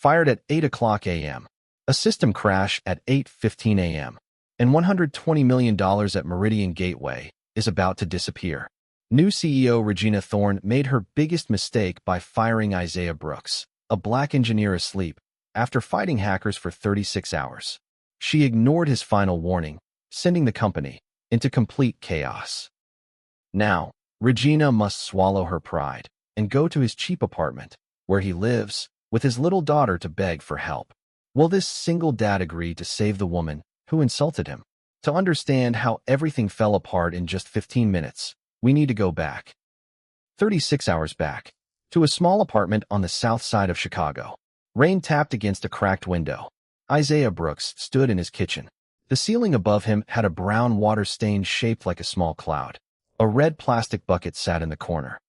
fired at 8 o'clock a.m. A system crash at 8:15 a.m. And $120 million at Meridian Gateway is about to disappear. New CEO Regina Thorne made her biggest mistake by firing Isaiah Brooks, a black engineer asleep, after fighting hackers for 36 hours. She ignored his final warning, sending the company into complete chaos. Now, Regina must swallow her pride and go to his cheap apartment, where he lives, with his little daughter to beg for help. Will this single dad agree to save the woman who insulted him? To understand how everything fell apart in just 15 minutes, we need to go back 36 hours back to a small apartment on the south side of Chicago. Rain tapped against a cracked window. Isaiah Brooks stood in his kitchen. The ceiling above him had a brown water stain shaped like a small cloud. A red plastic bucket sat in the corner.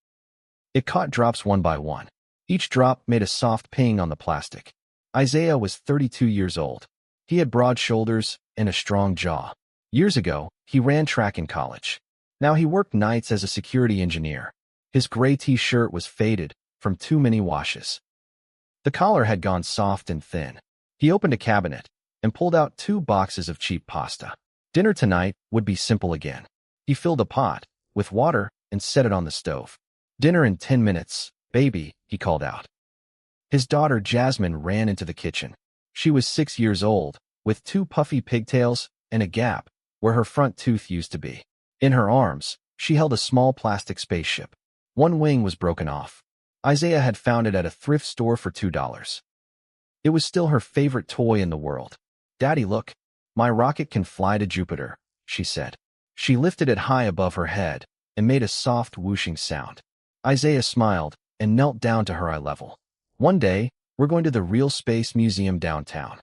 It caught drops one by one. Each drop made a soft ping on the plastic. Isaiah was 32 years old. He had broad shoulders and a strong jaw. Years ago, he ran track in college. Now he worked nights as a security engineer. His gray t-shirt was faded from too many washes. The collar had gone soft and thin. He opened a cabinet and pulled out 2 boxes of cheap pasta. Dinner tonight would be simple again. He filled a pot with water and set it on the stove. "Dinner in 10 minutes, baby," he called out. His daughter Jasmine ran into the kitchen. She was 6 years old, with 2 puffy pigtails and a gap where her front tooth used to be. In her arms, she held a small plastic spaceship. One wing was broken off. Isaiah had found it at a thrift store for $2. It was still her favorite toy in the world. "Daddy, look. My rocket can fly to Jupiter," she said. She lifted it high above her head and made a soft whooshing sound. Isaiah smiled and knelt down to her eye level. "One day, we're going to the Real Space Museum downtown.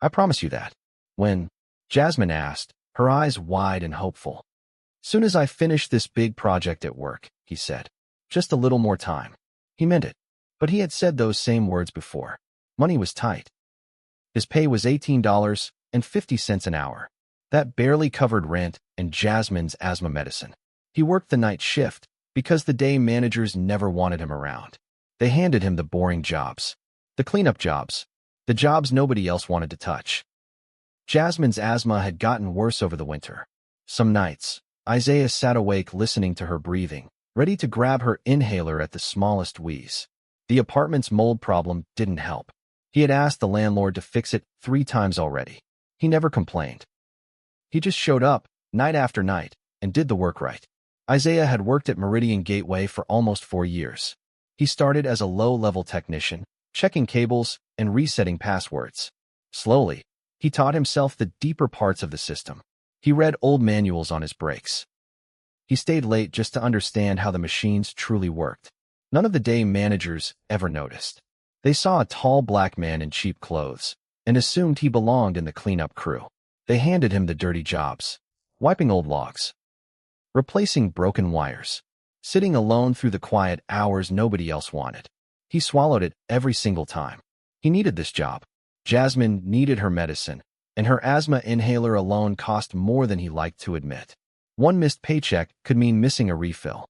I promise you that." "When?" Jasmine asked, her eyes wide and hopeful. "Soon as I finish this big project at work," he said. "Just a little more time." He meant it, but he had said those same words before. Money was tight. His pay was $18.50 an hour. That barely covered rent and Jasmine's asthma medicine. He worked the night shift because the day managers never wanted him around. They handed him the boring jobs, the cleanup jobs, the jobs nobody else wanted to touch. Jasmine's asthma had gotten worse over the winter. Some nights, Isaiah sat awake listening to her breathing, ready to grab her inhaler at the smallest wheeze. The apartment's mold problem didn't help. He had asked the landlord to fix it 3 times already. He never complained. He just showed up, night after night, and did the work right. Isaiah had worked at Meridian Gateway for almost 4 years. He started as a low-level technician, checking cables and resetting passwords. Slowly, he taught himself the deeper parts of the system. He read old manuals on his breaks. He stayed late just to understand how the machines truly worked. None of the day managers ever noticed. They saw a tall black man in cheap clothes and assumed he belonged in the cleanup crew. They handed him the dirty jobs, wiping old logs, replacing broken wires, sitting alone through the quiet hours nobody else wanted. He swallowed it every single time. He needed this job. Jasmine needed her medicine, and her asthma inhaler alone cost more than he liked to admit. One missed paycheck could mean missing a refill.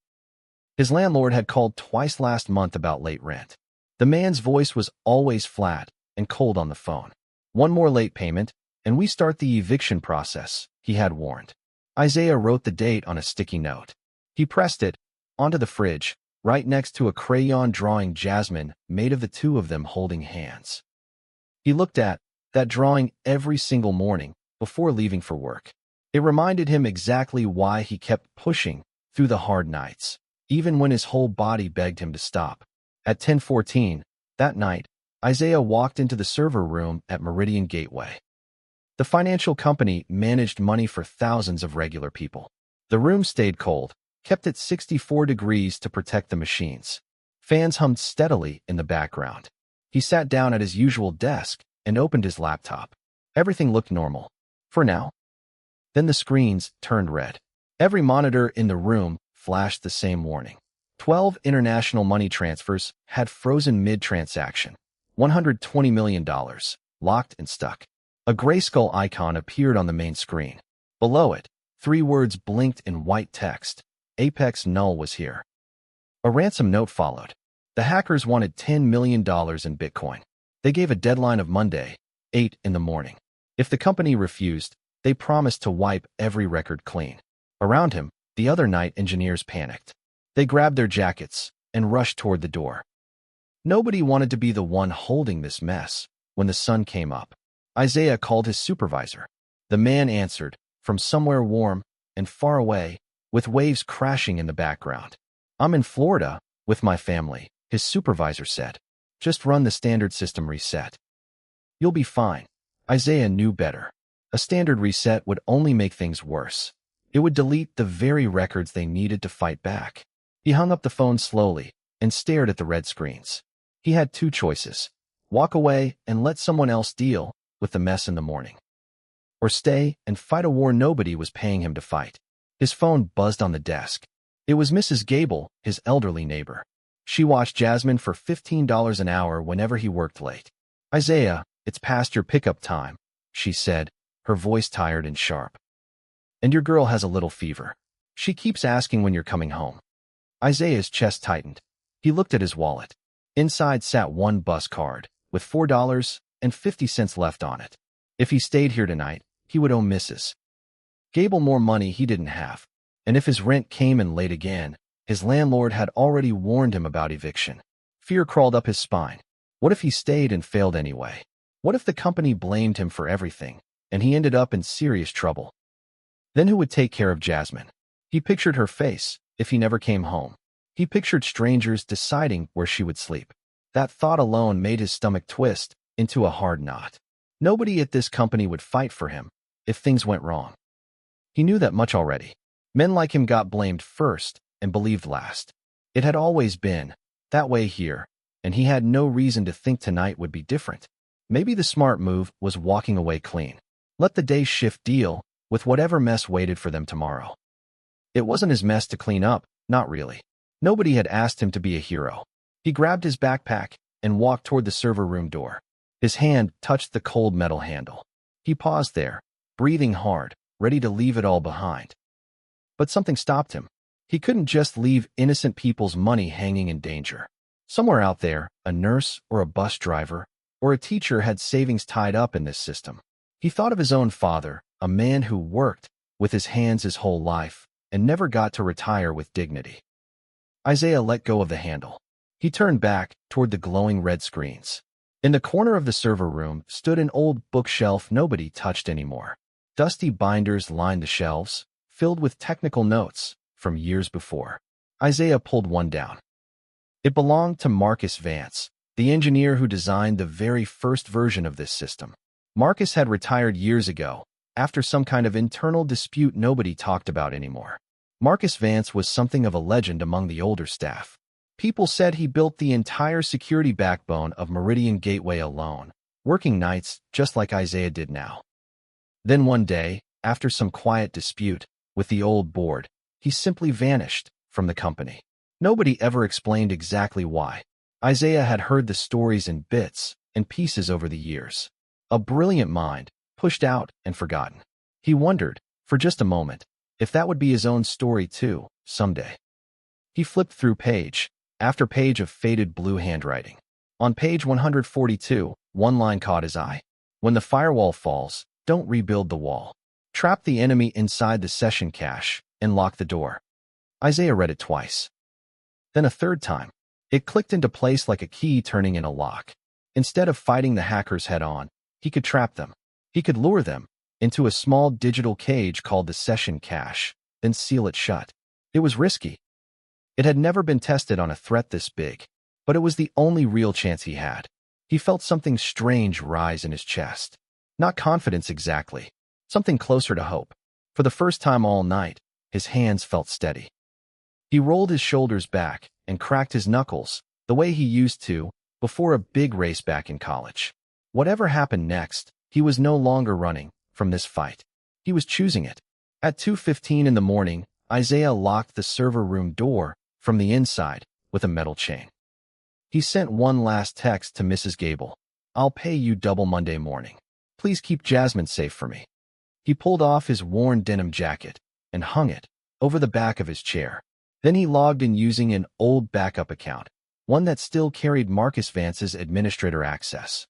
His landlord had called twice last month about late rent. The man's voice was always flat and cold on the phone. "One more late payment, and we start the eviction process," he had warned. Isaiah wrote the date on a sticky note. He pressed it onto the fridge, right next to a crayon drawing Jasmine made of the 2 of them holding hands. He looked at that drawing every single morning before leaving for work. It reminded him exactly why he kept pushing through the hard nights, even when his whole body begged him to stop. At 10:14 that night, Isaiah walked into the server room at Meridian Gateway. The financial company managed money for thousands of regular people. The room stayed cold, kept at 64 degrees to protect the machines. Fans hummed steadily in the background. He sat down at his usual desk and opened his laptop. Everything looked normal. For now. Then the screens turned red. Every monitor in the room flashed the same warning. 12 international money transfers had frozen mid-transaction. $120 million, locked and stuck. A grayskull icon appeared on the main screen. Below it, 3 words blinked in white text. Apex Null was here. A ransom note followed. The hackers wanted $10 million in Bitcoin. They gave a deadline of Monday, 8 in the morning. If the company refused, they promised to wipe every record clean. Around him, the other night engineers panicked. They grabbed their jackets and rushed toward the door. Nobody wanted to be the one holding this mess. When the sun came up, Isaiah called his supervisor. The man answered, from somewhere warm and far away, with waves crashing in the background. "I'm in Florida with my family," his supervisor said. "Just run the standard system reset. You'll be fine." Isaiah knew better. A standard reset would only make things worse. It would delete the very records they needed to fight back. He hung up the phone slowly and stared at the red screens. He had two choices: walk away and let someone else deal with the mess in the morning, or stay and fight a war nobody was paying him to fight. His phone buzzed on the desk. It was Mrs. Gable, his elderly neighbor. She watched Jasmine for $15 an hour whenever he worked late. "Isaiah, it's past your pickup time," she said, her voice tired and sharp. "And your girl has a little fever. She keeps asking when you're coming home." Isaiah's chest tightened. He looked at his wallet. Inside sat one bus card, with $4.50 left on it. If he stayed here tonight, he would owe Mrs. Gable more money he didn't have. And if his rent came in late again, his landlord had already warned him about eviction. Fear crawled up his spine. What if he stayed and failed anyway? What if the company blamed him for everything, and he ended up in serious trouble? Then who would take care of Jasmine? He pictured her face if he never came home. He pictured strangers deciding where she would sleep. That thought alone made his stomach twist into a hard knot. Nobody at this company would fight for him if things went wrong. He knew that much already. Men like him got blamed first and believed last. It had always been that way here, and he had no reason to think tonight would be different. Maybe the smart move was walking away clean. Let the day shift deal with whatever mess waited for them tomorrow. It wasn't his mess to clean up, not really. Nobody had asked him to be a hero. He grabbed his backpack and walked toward the server room door. His hand touched the cold metal handle. He paused there, breathing hard, ready to leave it all behind. But something stopped him. He couldn't just leave innocent people's money hanging in danger. Somewhere out there, a nurse or a bus driver or a teacher had savings tied up in this system. He thought of his own father, a man who worked with his hands his whole life and never got to retire with dignity. Isaiah let go of the handle. He turned back toward the glowing red screens. In the corner of the server room stood an old bookshelf nobody touched anymore. Dusty binders lined the shelves, filled with technical notes from years before. Isaiah pulled one down. It belonged to Marcus Vance, the engineer who designed the very first version of this system. Marcus had retired years ago, after some kind of internal dispute nobody talked about anymore. Marcus Vance was something of a legend among the older staff. People said he built the entire security backbone of Meridian Gateway alone, working nights just like Isaiah did now. Then one day, after some quiet dispute with the old board, he simply vanished from the company. Nobody ever explained exactly why. Isaiah had heard the stories in bits and pieces over the years. A brilliant mind, pushed out and forgotten. He wondered, for just a moment, if that would be his own story too, someday. He flipped through page after page of faded blue handwriting. On page 142, one line caught his eye. "When the firewall falls, don't rebuild the wall. Trap the enemy inside the session cache and lock the door." Isaiah read it twice. Then a third time. It clicked into place like a key turning in a lock. Instead of fighting the hackers head-on, he could trap them. He could lure them into a small digital cage called the session cache, then seal it shut. It was risky. It had never been tested on a threat this big, but it was the only real chance he had. He felt something strange rise in his chest. Not confidence exactly, something closer to hope. For the first time all night, his hands felt steady. He rolled his shoulders back and cracked his knuckles, the way he used to before a big race back in college. Whatever happened next, he was no longer running from this fight. He was choosing it. At 2:15 in the morning, Isaiah locked the server room door from the inside with a metal chain. He sent one last text to Mrs. Gable. "I'll pay you double Monday morning. Please keep Jasmine safe for me." He pulled off his worn denim jacket and hung it over the back of his chair. Then he logged in using an old backup account, one that still carried Marcus Vance's administrator access.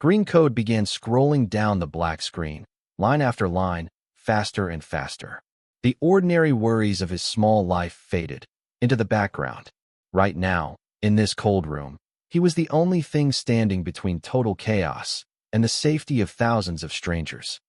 Green code began scrolling down the black screen, line after line, faster and faster. The ordinary worries of his small life faded into the background. Right now, in this cold room, he was the only thing standing between total chaos and the safety of thousands of strangers.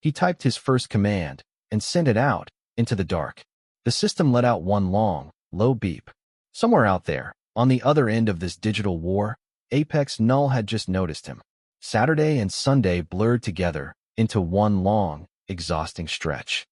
He typed his first command and sent it out into the dark. The system let out one long, low beep. Somewhere out there, on the other end of this digital war, Apex Null had just noticed him. Saturday and Sunday blurred together into one long, exhausting stretch.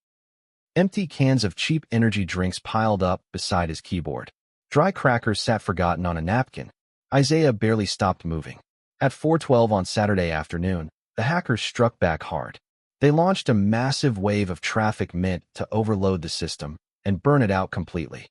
Empty cans of cheap energy drinks piled up beside his keyboard. Dry crackers sat forgotten on a napkin. Isaiah barely stopped moving. At 4:12 on Saturday afternoon, the hackers struck back hard. They launched a massive wave of traffic meant to overload the system and burn it out completely.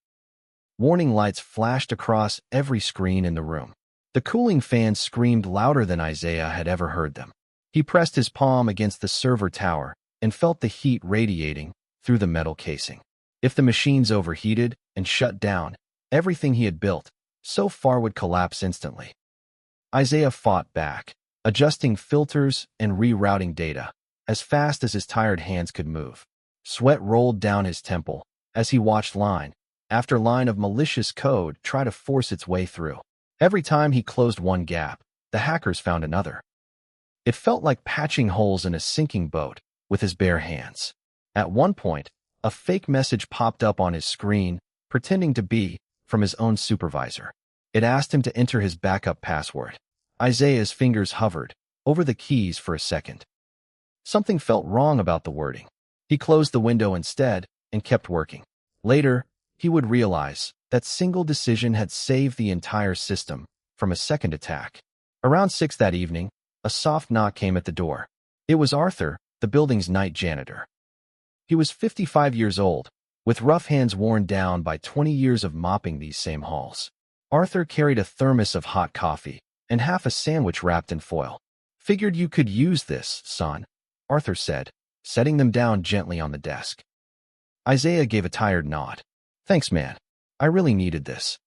Warning lights flashed across every screen in the room. The cooling fans screamed louder than Isaiah had ever heard them. He pressed his palm against the server tower and felt the heat radiating through the metal casing. If the machines overheated and shut down, everything he had built so far would collapse instantly. Isaiah fought back, adjusting filters and rerouting data as fast as his tired hands could move. Sweat rolled down his temple as he watched line after line of malicious code try to force its way through. Every time he closed one gap, the hackers found another. It felt like patching holes in a sinking boat with his bare hands. At one point, a fake message popped up on his screen, pretending to be from his own supervisor. It asked him to enter his backup password. Isaiah's fingers hovered over the keys for a second. Something felt wrong about the wording. He closed the window instead and kept working. Later, he would realize that single decision had saved the entire system from a second attack. Around 6 that evening, a soft knock came at the door. It was Arthur, the building's night janitor. He was 55 years old, with rough hands worn down by 20 years of mopping these same halls. Arthur carried a thermos of hot coffee and half a sandwich wrapped in foil. "Figured you could use this, son," Arthur said, setting them down gently on the desk. Isaiah gave a tired nod. "Thanks, man. I really needed this."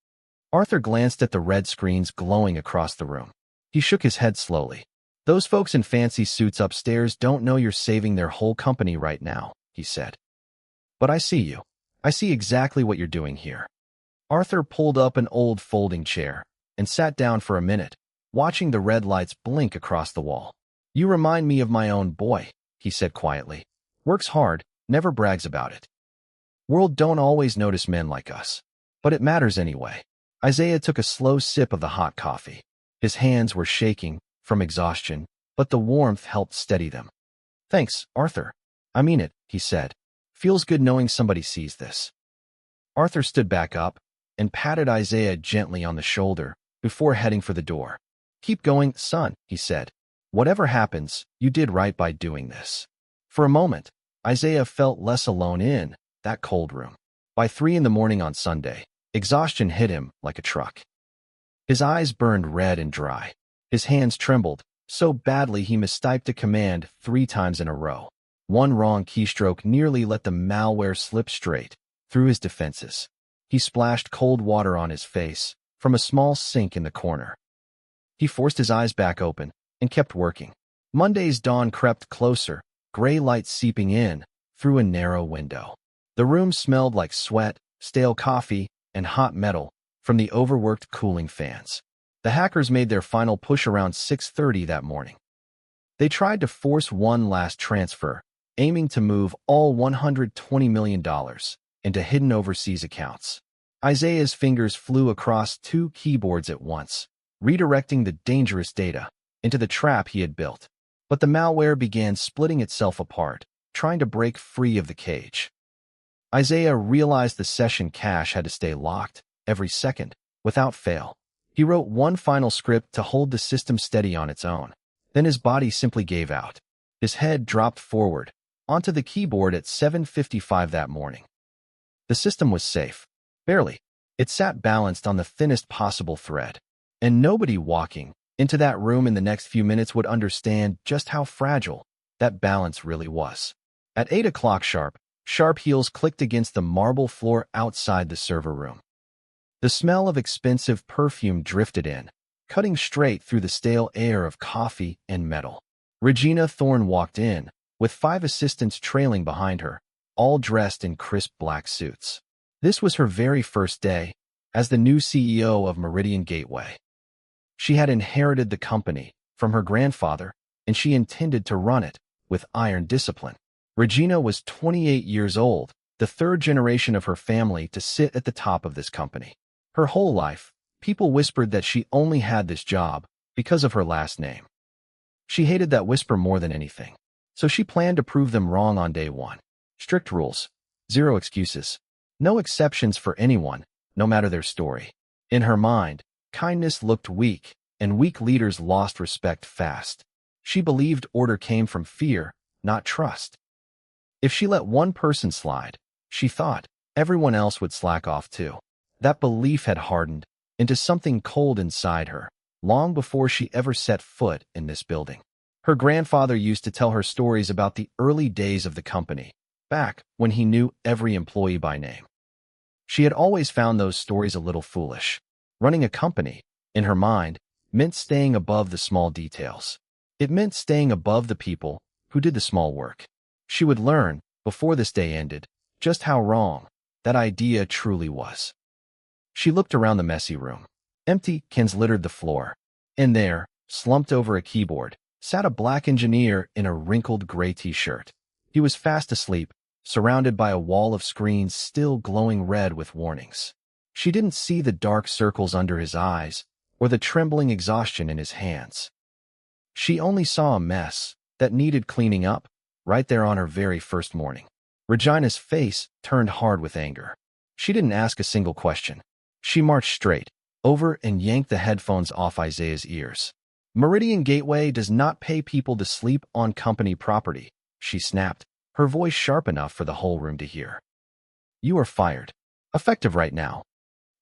Arthur glanced at the red screens glowing across the room. He shook his head slowly. "Those folks in fancy suits upstairs don't know you're saving their whole company right now," he said. "But I see you. I see exactly what you're doing here." Arthur pulled up an old folding chair and sat down for a minute, watching the red lights blink across the wall. "You remind me of my own boy," he said quietly. "Works hard, never brags about it. World don't always notice men like us. But it matters anyway." Isaiah took a slow sip of the hot coffee. His hands were shaking from exhaustion, but the warmth helped steady them. "Thanks, Arthur. I mean it," he said. "Feels good knowing somebody sees this." Arthur stood back up and patted Isaiah gently on the shoulder before heading for the door. "Keep going, son," he said. "Whatever happens, you did right by doing this." For a moment, Isaiah felt less alone in that cold room. By 3 in the morning on Sunday, exhaustion hit him like a truck. His eyes burned red and dry. His hands trembled so badly he mistyped a command 3 times in a row. One wrong keystroke nearly let the malware slip straight through his defenses. He splashed cold water on his face from a small sink in the corner. He forced his eyes back open and kept working. Monday's dawn crept closer, gray light seeping in through a narrow window. The room smelled like sweat, stale coffee, and hot metal from the overworked cooling fans. The hackers made their final push around 6:30 that morning. They tried to force one last transfer, aiming to move all $120 million into hidden overseas accounts. Isaiah's fingers flew across 2 keyboards at once, redirecting the dangerous data into the trap he had built. But the malware began splitting itself apart, trying to break free of the cage. Isaiah realized the session cache had to stay locked every second, without fail. He wrote one final script to hold the system steady on its own. Then his body simply gave out. His head dropped forward onto the keyboard at 7:55 that morning. The system was safe. Barely. It sat balanced on the thinnest possible thread. And nobody walking into that room in the next few minutes would understand just how fragile that balance really was. At 8 o'clock sharp heels clicked against the marble floor outside the server room. The smell of expensive perfume drifted in, cutting straight through the stale air of coffee and metal. Regina Thorne walked in, with 5 assistants trailing behind her, all dressed in crisp black suits. This was her very first day as the new CEO of Meridian Gateway. She had inherited the company from her grandfather, and she intended to run it with iron discipline. Regina was 28 years old, the 3rd generation of her family to sit at the top of this company. Her whole life, people whispered that she only had this job because of her last name. She hated that whisper more than anything, so she planned to prove them wrong on day 1. Strict rules, 0 excuses, no exceptions for anyone, no matter their story. In her mind, kindness looked weak, and weak leaders lost respect fast. She believed order came from fear, not trust. If she let one person slide, she thought everyone else would slack off too. That belief had hardened into something cold inside her, long before she ever set foot in this building. Her grandfather used to tell her stories about the early days of the company, back when he knew every employee by name. She had always found those stories a little foolish. Running a company, in her mind, meant staying above the small details. It meant staying above the people who did the small work. She would learn, before this day ended, just how wrong that idea truly was. She looked around the messy room. Empty cans littered the floor. And there, slumped over a keyboard, sat a black engineer in a wrinkled gray t-shirt. He was fast asleep, surrounded by a wall of screens still glowing red with warnings. She didn't see the dark circles under his eyes or the trembling exhaustion in his hands. She only saw a mess that needed cleaning up right there on her very first morning. Regina's face turned hard with anger. She didn't ask a single question. She marched straight over and yanked the headphones off Isaiah's ears. Meridian Gateway does not pay people to sleep on company property, she snapped, her voice sharp enough for the whole room to hear. You are fired. Effective right now.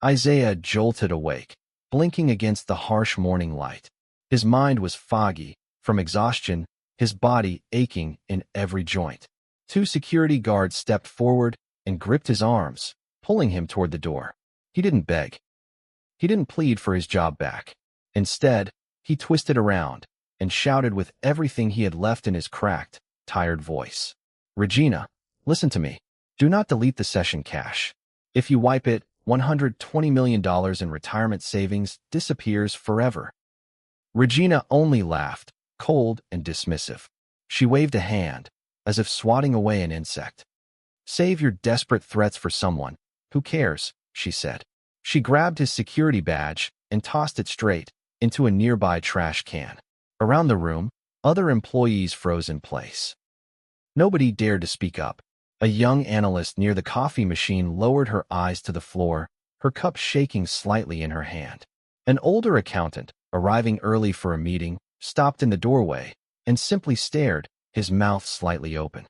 Isaiah jolted awake, blinking against the harsh morning light. His mind was foggy from exhaustion, his body aching in every joint. 2 security guards stepped forward and gripped his arms, pulling him toward the door. He didn't beg. He didn't plead for his job back. Instead, he twisted around and shouted with everything he had left in his cracked, tired voice. Regina, listen to me. Do not delete the session cache. If you wipe it, $120 million in retirement savings disappears forever. Regina only laughed, cold and dismissive. She waved a hand, as if swatting away an insect. Save your desperate threats for someone. Who cares? She said. She grabbed his security badge and tossed it straight into a nearby trash can. Around the room, other employees froze in place. Nobody dared to speak up. A young analyst near the coffee machine lowered her eyes to the floor, her cup shaking slightly in her hand. An older accountant, arriving early for a meeting, stopped in the doorway and simply stared, his mouth slightly open.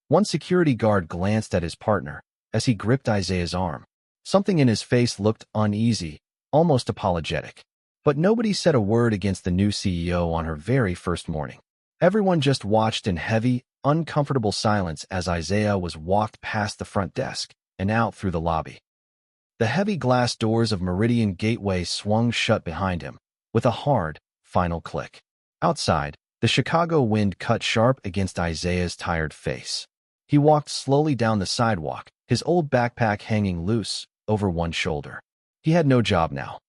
One security guard glanced at his partner as he gripped Isaiah's arm. Something in his face looked uneasy, almost apologetic. But nobody said a word against the new CEO on her very first morning. Everyone just watched in heavy, uncomfortable silence as Isaiah was walked past the front desk and out through the lobby. The heavy glass doors of Meridian Gateway swung shut behind him, with a hard, final click. Outside, the Chicago wind cut sharp against Isaiah's tired face. He walked slowly down the sidewalk, his old backpack hanging loose over one shoulder. He had no job now.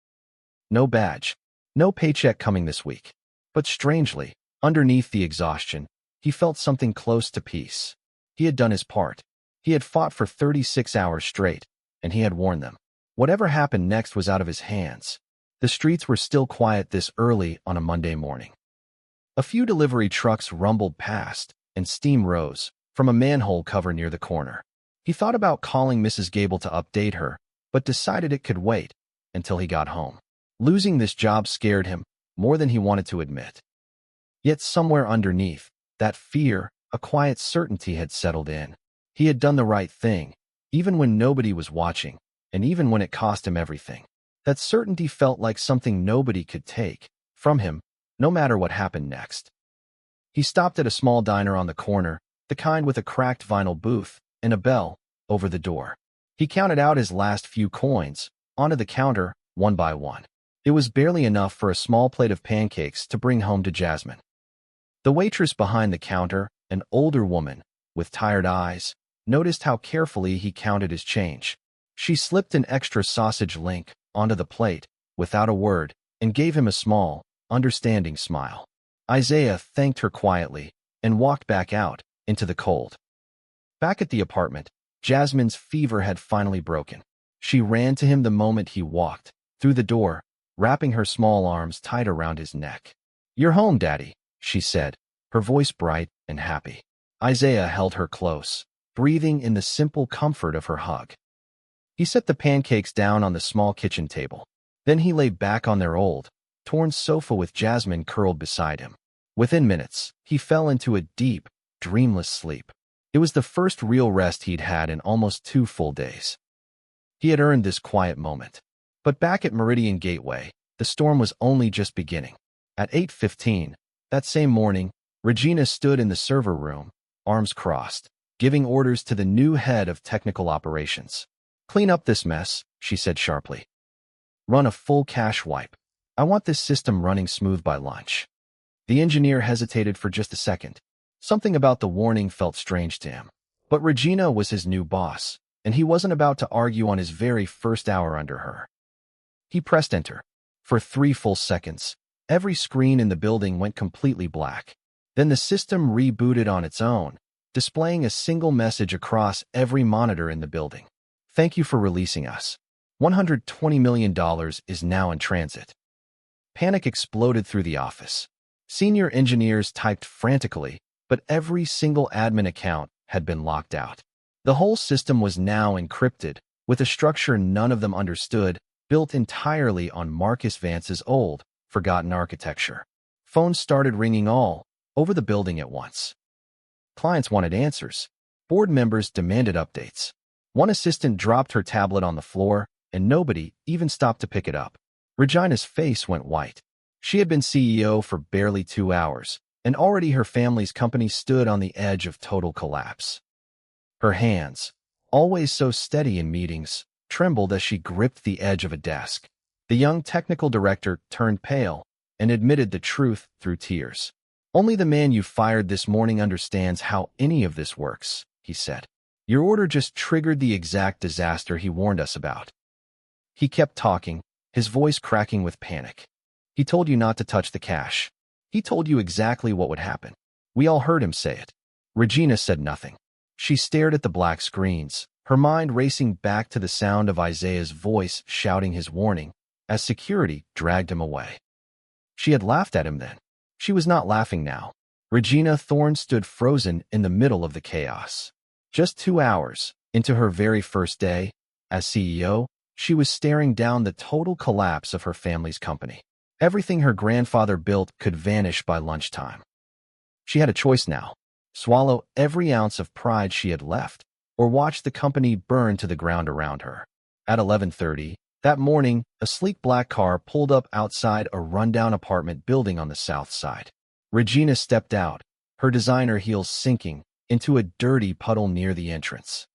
No badge. No paycheck coming this week. But strangely, underneath the exhaustion, he felt something close to peace. He had done his part. He had fought for 36 hours straight, and he had warned them. Whatever happened next was out of his hands. The streets were still quiet this early on a Monday morning. A few delivery trucks rumbled past, and steam rose from a manhole cover near the corner. He thought about calling Mrs. Gable to update her, but decided it could wait until he got home. Losing this job scared him more than he wanted to admit. Yet somewhere underneath that fear, a quiet certainty had settled in. He had done the right thing, even when nobody was watching, and even when it cost him everything. That certainty felt like something nobody could take from him, no matter what happened next. He stopped at a small diner on the corner, the kind with a cracked vinyl booth and a bell over the door. He counted out his last few coins onto the counter, one by one. It was barely enough for a small plate of pancakes to bring home to Jasmine. The waitress behind the counter, an older woman with tired eyes, noticed how carefully he counted his change. She slipped an extra sausage link onto the plate without a word and gave him a small, understanding smile. Isaiah thanked her quietly and walked back out into the cold. Back at the apartment, Jasmine's fever had finally broken. She ran to him the moment he walked through the door, wrapping her small arms tight around his neck. "You're home, Daddy," she said, her voice bright and happy. Isaiah held her close, breathing in the simple comfort of her hug. He set the pancakes down on the small kitchen table. Then he lay back on their old, torn sofa with Jasmine curled beside him. Within minutes, he fell into a deep, dreamless sleep. It was the first real rest he'd had in almost 2 full days. He had earned this quiet moment. But back at Meridian Gateway, the storm was only just beginning. At 8:15, that same morning, Regina stood in the server room, arms crossed, giving orders to the new head of technical operations. "Clean up this mess," she said sharply. "Run a full cache wipe. I want this system running smooth by lunch." The engineer hesitated for just a second. Something about the warning felt strange to him. But Regina was his new boss, and he wasn't about to argue on his very first hour under her. He pressed enter. For 3 full seconds, every screen in the building went completely black. Then the system rebooted on its own, displaying a single message across every monitor in the building. "Thank you for releasing us. $120 million is now in transit." Panic exploded through the office. Senior engineers typed frantically, but every single admin account had been locked out. The whole system was now encrypted, with a structure none of them understood, built entirely on Marcus Vance's old, forgotten architecture. Phones started ringing all over the building at once. Clients wanted answers. Board members demanded updates. One assistant dropped her tablet on the floor, and nobody even stopped to pick it up. Regina's face went white. She had been CEO for barely 2 hours, and already her family's company stood on the edge of total collapse. Her hands, always so steady in meetings, trembled as she gripped the edge of a desk. The young technical director turned pale and admitted the truth through tears. "Only the man you fired this morning understands how any of this works," he said. "Your order just triggered the exact disaster he warned us about." He kept talking, his voice cracking with panic. "He told you not to touch the cache. He told you exactly what would happen. We all heard him say it." Regina said nothing. She stared at the black screens, her mind racing back to the sound of Isaiah's voice shouting his warning as security dragged him away. She had laughed at him then. She was not laughing now. Regina Thorne stood frozen in the middle of the chaos. Just 2 hours into her very first day as CEO, she was staring down the total collapse of her family's company. Everything her grandfather built could vanish by lunchtime. She had a choice now: swallow every ounce of pride she had left, or watch the company burn to the ground around her. At 11:30, that morning, a sleek black car pulled up outside a rundown apartment building on the south side. Regina stepped out, her designer heels sinking into a dirty puddle near the entrance.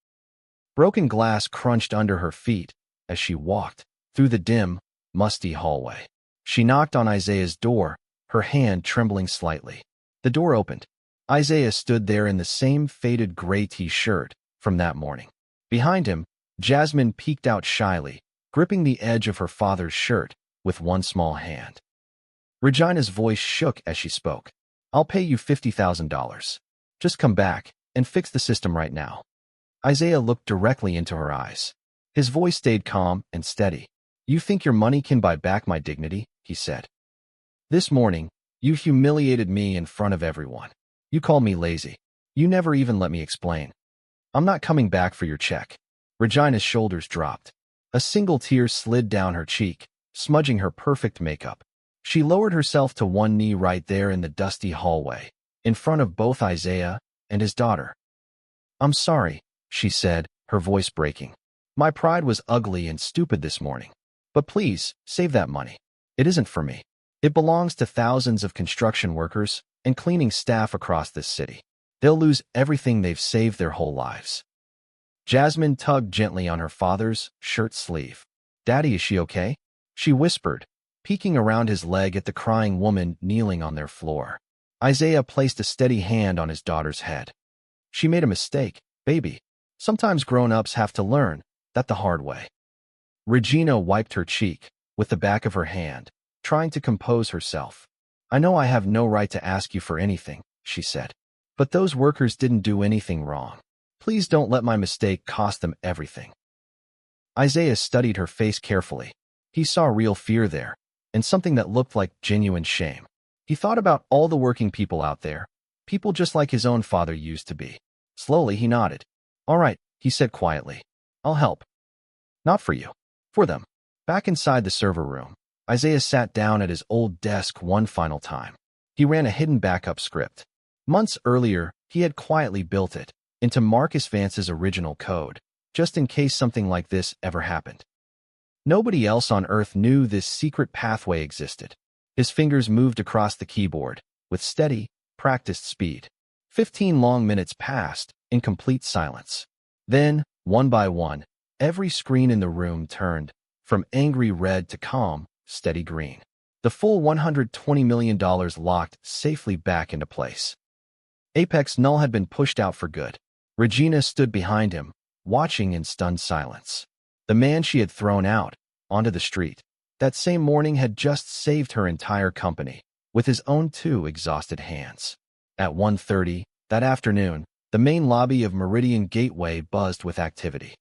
Broken glass crunched under her feet as she walked through the dim, musty hallway. She knocked on Isaiah's door, her hand trembling slightly. The door opened. Isaiah stood there in the same faded gray t-shirt from that morning. Behind him, Jasmine peeked out shyly, gripping the edge of her father's shirt with one small hand. Regina's voice shook as she spoke. "I'll pay you $50,000. Just come back and fix the system right now." Isaiah looked directly into her eyes. His voice stayed calm and steady. "You think your money can buy back my dignity?" he said. "This morning, you humiliated me in front of everyone. You called me lazy. You never even let me explain. I'm not coming back for your check." Regina's shoulders dropped. A single tear slid down her cheek, smudging her perfect makeup. She lowered herself to one knee right there in the dusty hallway, in front of both Isaiah and his daughter. "I'm sorry," she said, her voice breaking. "My pride was ugly and stupid this morning. But please, save that money. It isn't for me. It belongs to thousands of construction workers and cleaning staff across this city. They'll lose everything they've saved their whole lives." Jasmine tugged gently on her father's shirt sleeve. "Daddy, is she okay?" she whispered, peeking around his leg at the crying woman kneeling on their floor. Isaiah placed a steady hand on his daughter's head. She made a mistake, baby. Sometimes grown-ups have to learn that the hard way. Regina wiped her cheek with the back of her hand, trying to compose herself. I know I have no right to ask you for anything, she said. But those workers didn't do anything wrong. Please don't let my mistake cost them everything. Isaiah studied her face carefully. He saw real fear there, and something that looked like genuine shame. He thought about all the working people out there, people just like his own father used to be. Slowly he nodded. All right, he said quietly. I'll help. Not for you. For them. Back inside the server room, Isaiah sat down at his old desk one final time. He ran a hidden backup script. Months earlier, he had quietly built it into Marcus Vance's original code, just in case something like this ever happened. Nobody else on Earth knew this secret pathway existed. His fingers moved across the keyboard with steady, practiced speed. 15 long minutes passed in complete silence. Then, one by one, every screen in the room turned from angry red to calm, steady green. The full $120 million locked safely back into place. Apex Null had been pushed out for good. Regina stood behind him, watching in stunned silence. The man she had thrown out onto the street that same morning had just saved her entire company with his own two exhausted hands. At 1:30 that afternoon, the main lobby of Meridian Gateway buzzed with activity.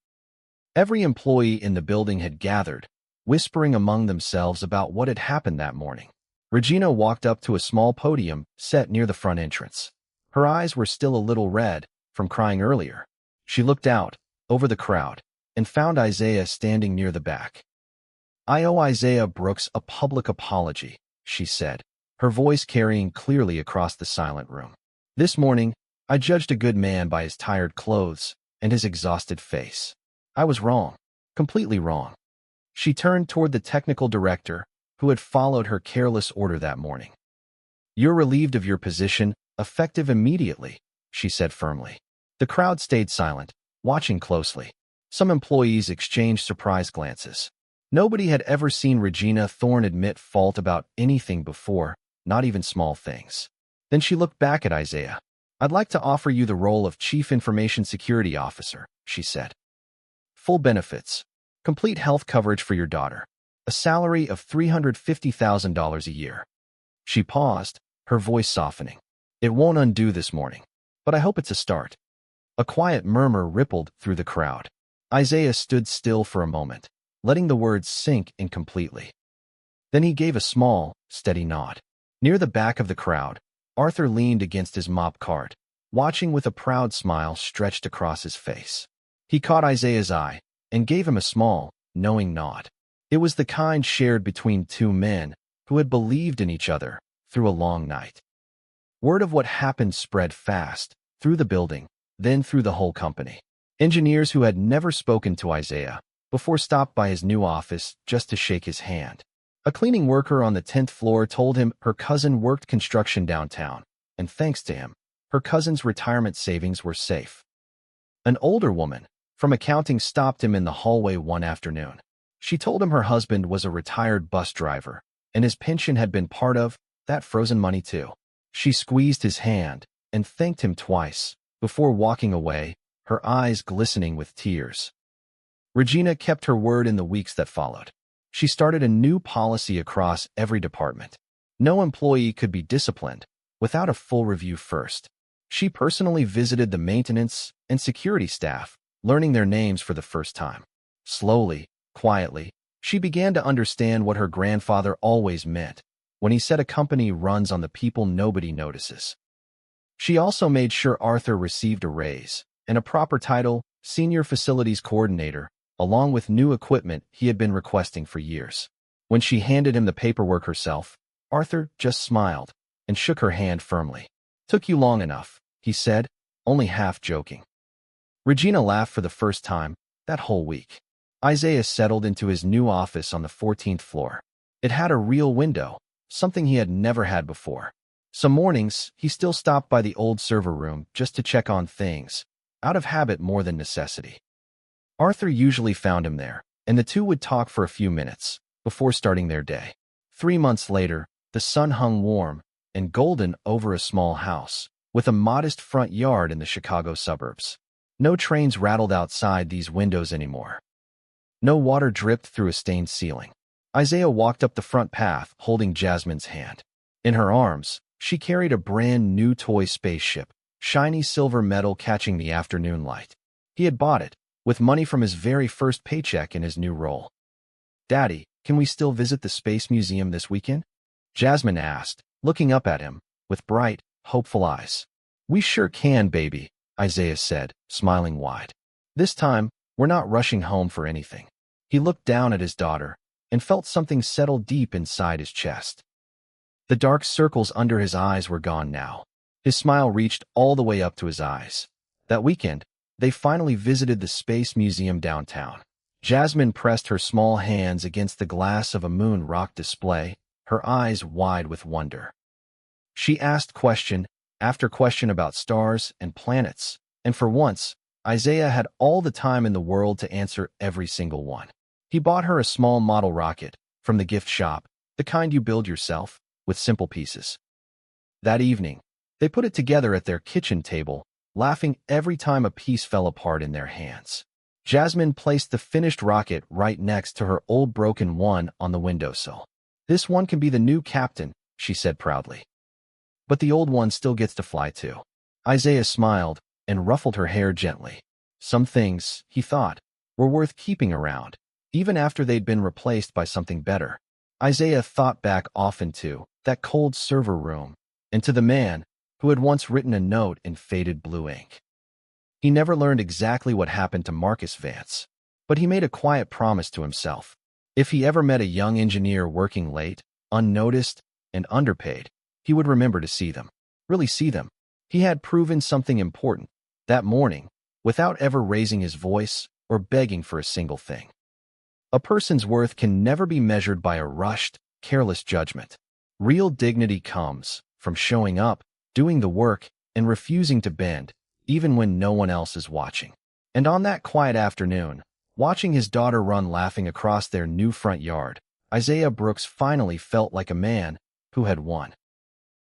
Every employee in the building had gathered, whispering among themselves about what had happened that morning. Regina walked up to a small podium set near the front entrance. Her eyes were still a little red from crying earlier. She looked out over the crowd and found Isaiah standing near the back. I owe Isaiah Brooks a public apology, she said, her voice carrying clearly across the silent room. This morning, I judged a good man by his tired clothes and his exhausted face. I was wrong, completely wrong. She turned toward the technical director, who had followed her careless order that morning. You're relieved of your position, effective immediately, she said firmly. The crowd stayed silent, watching closely. Some employees exchanged surprised glances. Nobody had ever seen Regina Thorne admit fault about anything before, not even small things. Then she looked back at Isaiah. I'd like to offer you the role of Chief Information Security Officer, she said. Full benefits, complete health coverage for your daughter, a salary of $350,000 a year. She paused, her voice softening. It won't undo this morning, but I hope it's a start. A quiet murmur rippled through the crowd. Isaiah stood still for a moment, letting the words sink in completely. Then he gave a small, steady nod. Near the back of the crowd, Arthur leaned against his mop cart, watching with a proud smile stretched across his face. He caught Isaiah's eye and gave him a small, knowing nod. It was the kind shared between two men who had believed in each other through a long night. Word of what happened spread fast, through the building, then through the whole company. Engineers who had never spoken to Isaiah before stopped by his new office just to shake his hand. A cleaning worker on the 10th floor told him her cousin worked construction downtown, and thanks to him, her cousin's retirement savings were safe. An older woman from accounting stopped him in the hallway one afternoon. She told him her husband was a retired bus driver, and his pension had been part of that frozen money too. She squeezed his hand and thanked him twice before walking away, her eyes glistening with tears. Regina kept her word in the weeks that followed. She started a new policy across every department. No employee could be disciplined without a full review first. She personally visited the maintenance and security staff, learning their names for the first time. Slowly, quietly, she began to understand what her grandfather always meant when he said a company runs on the people nobody notices. She also made sure Arthur received a raise and a proper title, Senior Facilities Coordinator, along with new equipment he had been requesting for years. When she handed him the paperwork herself, Arthur just smiled and shook her hand firmly. Took you long enough, he said, only half joking. Regina laughed for the first time that whole week. Isaiah settled into his new office on the 14th floor. It had a real window, something he had never had before. Some mornings, he still stopped by the old server room just to check on things, out of habit more than necessity. Arthur usually found him there, and the two would talk for a few minutes before starting their day. 3 months later, the sun hung warm and golden over a small house, with a modest front yard in the Chicago suburbs. No trains rattled outside these windows anymore. No water dripped through a stained ceiling. Isaiah walked up the front path, holding Jasmine's hand. In her arms, she carried a brand new toy spaceship, shiny silver metal catching the afternoon light. He had bought it, with money from his very first paycheck in his new role. "Daddy, can we still visit the Space Museum this weekend?" Jasmine asked, looking up at him with bright, hopeful eyes. "We sure can, baby," Isaiah said, smiling wide. "This time, we're not rushing home for anything." He looked down at his daughter and felt something settle deep inside his chest. The dark circles under his eyes were gone now. His smile reached all the way up to his eyes. That weekend, they finally visited the Space Museum downtown. Jasmine pressed her small hands against the glass of a moon rock display, her eyes wide with wonder. She asked question after question about stars and planets, and for once, Isaiah had all the time in the world to answer every single one. He bought her a small model rocket from the gift shop, the kind you build yourself, with simple pieces. That evening, they put it together at their kitchen table, laughing every time a piece fell apart in their hands. Jasmine placed the finished rocket right next to her old broken one on the windowsill. "This one can be the new captain," she said proudly. "But the old one still gets to fly too." Isaiah smiled and ruffled her hair gently. Some things, he thought, were worth keeping around, even after they'd been replaced by something better. Isaiah thought back often to that cold server room and to the man who had once written a note in faded blue ink. He never learned exactly what happened to Marcus Vance, but he made a quiet promise to himself. If he ever met a young engineer working late, unnoticed, and underpaid, he would remember to see them. Really see them. He had proven something important that morning without ever raising his voice or begging for a single thing. A person's worth can never be measured by a rushed, careless judgment. Real dignity comes from showing up, doing the work, and refusing to bend, even when no one else is watching. And on that quiet afternoon, watching his daughter run laughing across their new front yard, Isaiah Brooks finally felt like a man who had won.